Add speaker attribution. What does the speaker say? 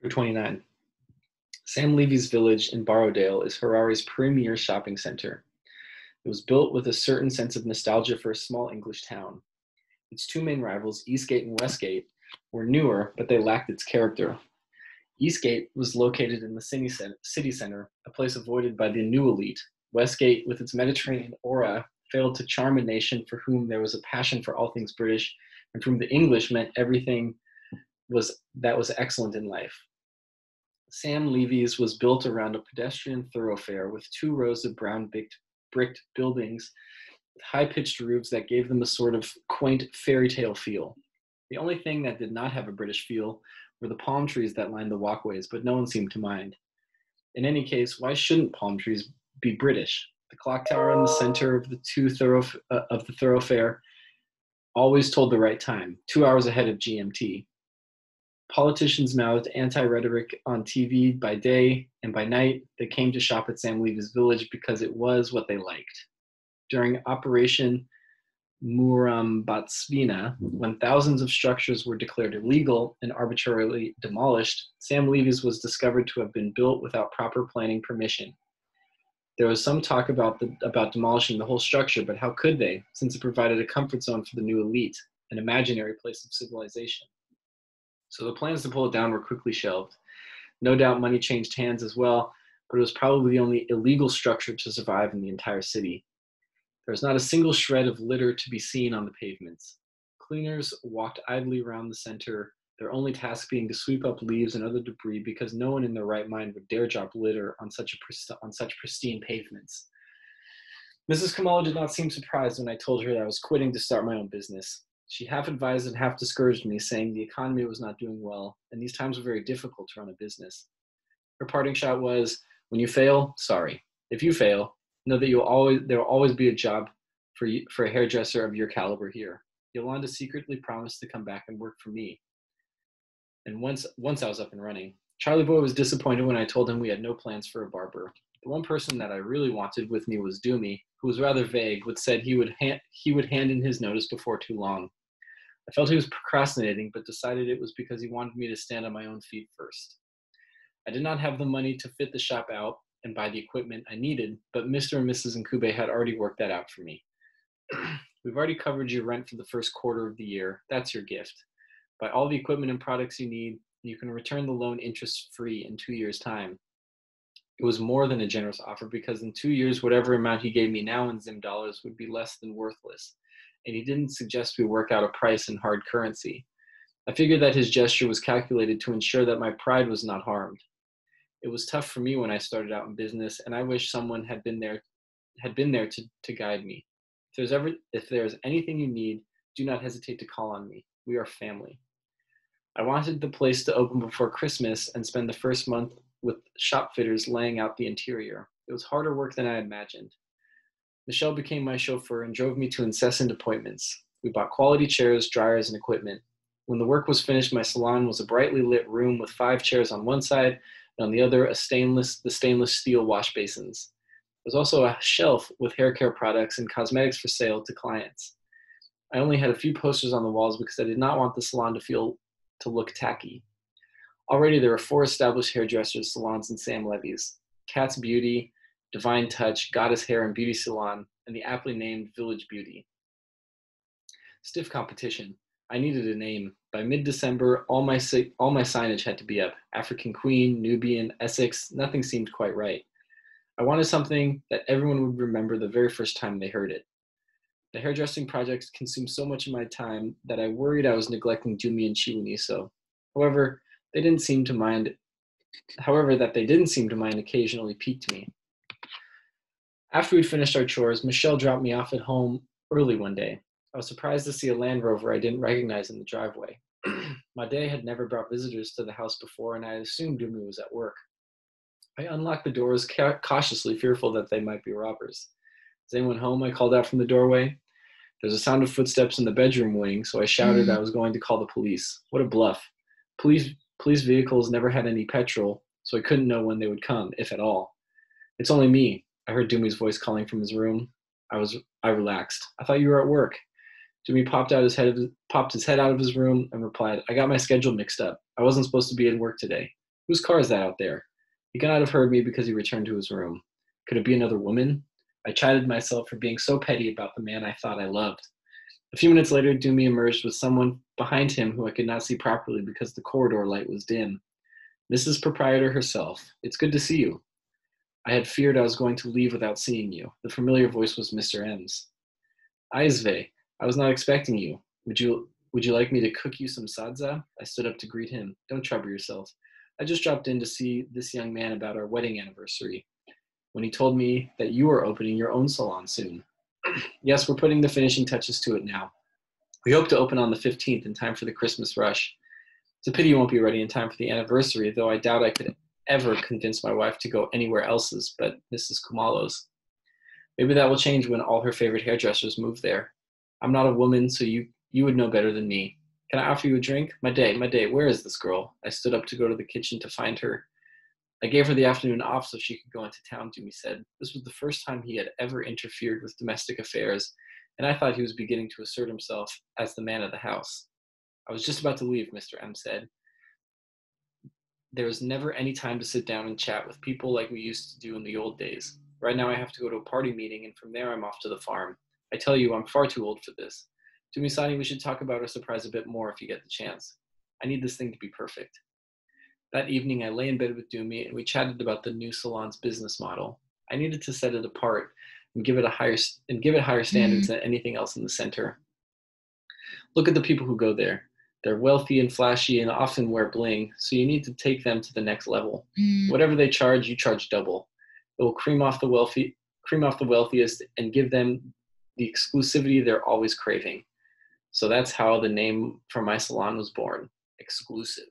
Speaker 1: 29. Sam Levy's village in Borrowdale is Harare's premier shopping center. It was built with a certain sense of nostalgia for a small English town. Its two main rivals, Eastgate and Westgate, were newer, but they lacked its character. Eastgate was located in the city center, a place avoided by the new elite. Westgate, with its Mediterranean aura, failed to charm a nation for whom there was a passion for all things British, and from the English meant everything that was excellent in life. Sam Levy's was built around a pedestrian thoroughfare with 2 rows of brown bricked buildings with high-pitched roofs that gave them a sort of quaint fairy tale feel. The only thing that did not have a British feel were the palm trees that lined the walkways, but no one seemed to mind. In any case, why shouldn't palm trees be British? The clock tower in the center of the thoroughfare always told the right time, 2 hours ahead of GMT. Politicians mouthed anti-rhetoric on TV by day, and by night, they came to shop at Sam Levy's village because it was what they liked. During Operation Murambatsvina, when thousands of structures were declared illegal and arbitrarily demolished, Sam Levy's was discovered to have been built without proper planning permission. There was some talk about demolishing the whole structure, but how could they, since it provided a comfort zone for the new elite, an imaginary place of civilization? So the plans to pull it down were quickly shelved. No doubt money changed hands as well, but it was probably the only illegal structure to survive in the entire city. There was not a single shred of litter to be seen on the pavements. Cleaners walked idly around the center, their only task being to sweep up leaves and other debris because no one in their right mind would dare drop litter on such pristine pavements. Mrs. Kamala did not seem surprised when I told her that I was quitting to start my own business. She half advised and half discouraged me, saying the economy was not doing well, and these times were very difficult to run a business. Her parting shot was, when you fail, sorry. If you fail, know that there will always be a job for a hairdresser of your caliber here. Yolanda secretly promised to come back and work for me. And once I was up and running, Charlie Boy was disappointed when I told him we had no plans for a barber. The one person that I really wanted with me was Doomy, who was rather vague, but said he would hand in his notice before too long. I felt he was procrastinating, but decided it was because he wanted me to stand on my own feet first. I did not have the money to fit the shop out and buy the equipment I needed, but Mr. and Mrs. Nkube had already worked that out for me. We've already covered your rent for the first quarter of the year. That's your gift. Buy all the equipment and products you need, and you can return the loan interest-free in 2 years' time. It was more than a generous offer because in 2 years, whatever amount he gave me now in Zim dollars would be less than worthless. And he didn't suggest we work out a price in hard currency. I figured that his gesture was calculated to ensure that my pride was not harmed. It was tough for me when I started out in business, and I wish someone had been there to guide me. If there's anything you need, do not hesitate to call on me. We are family. I wanted the place to open before Christmas and spend the first month with shop fitters laying out the interior. It was harder work than I imagined. Michelle became my chauffeur and drove me to incessant appointments. We bought quality chairs, dryers, and equipment. When the work was finished, my salon was a brightly lit room with 5 chairs on one side, and on the other, the stainless steel wash basins. There was also a shelf with hair care products and cosmetics for sale to clients. I only had a few posters on the walls because I did not want the salon to look tacky. Already there were 4 established hairdressers salons in Sam Levy's: Cat's Beauty, Divine Touch, Goddess Hair and Beauty Salon, and the aptly named Village Beauty. Stiff competition. I needed a name. By mid-December, all my signage had to be up. African Queen, Nubian, Essex, nothing seemed quite right. I wanted something that everyone would remember the very first time they heard it. The hairdressing projects consumed so much of my time that I worried I was neglecting Jumi and Chiwaniso. However, that they didn't seem to mind occasionally piqued me. After we'd finished our chores, Michelle dropped me off at home early one day. I was surprised to see a Land Rover I didn't recognize in the driveway. Made had never brought visitors to the house before, and I assumed Dumi was at work. I unlocked the doors, cautiously fearful that they might be robbers. Is anyone home? I called out from the doorway. There was a sound of footsteps in the bedroom wing, so I shouted I was going to call the police. What a bluff. Police vehicles never had any petrol, so I couldn't know when they would come, if at all. It's only me. I heard Dumi's voice calling from his room. I relaxed. I thought you were at work. Dumi popped his head out of his room and replied, I got my schedule mixed up. I wasn't supposed to be at work today. Whose car is that out there? He could not have heard me because he returned to his room. Could it be another woman? I chided myself for being so petty about the man I thought I loved. A few minutes later, Doomy emerged with someone behind him who I could not see properly because the corridor light was dim. Mrs. Proprietor herself. It's good to see you. I had feared I was going to leave without seeing you. The familiar voice was Mr. M's. Aizve, I was not expecting you. Would you like me to cook you some sadza? I stood up to greet him. Don't trouble yourself. I just dropped in to see this young man about our wedding anniversary, when he told me that you are opening your own salon soon. Yes, we're putting the finishing touches to it now. We hope to open on the 15th in time for the Christmas rush. It's a pity you won't be ready in time for the anniversary, though I doubt I could ever convince my wife to go anywhere else's but Mrs. Kumalo's. Maybe that will change when all her favorite hairdressers move there. I'm not a woman, so you would know better than me. Can I offer you a drink? My day, where is this girl? I stood up to go to the kitchen to find her. I gave her the afternoon off so she could go into town, Jimmy said. This was the first time he had ever interfered with domestic affairs, and I thought he was beginning to assert himself as the man of the house. I was just about to leave, Mr. M said. There is never any time to sit down and chat with people like we used to do in the old days. Right now I have to go to a party meeting, and from there I'm off to the farm. I tell you, I'm far too old for this. Dumisani, we should talk about our surprise a bit more if you get the chance. I need this thing to be perfect. That evening, I lay in bed with Dumi, and we chatted about the new salon's business model. I needed to set it apart and give it higher standards than anything else in the center. Look at the people who go there. They're wealthy and flashy and often wear bling, so you need to take them to the next level. Whatever they charge, you charge double. It will cream off the wealthiest, and give them the exclusivity they're always craving. So that's how the name for my salon was born, Exclusive.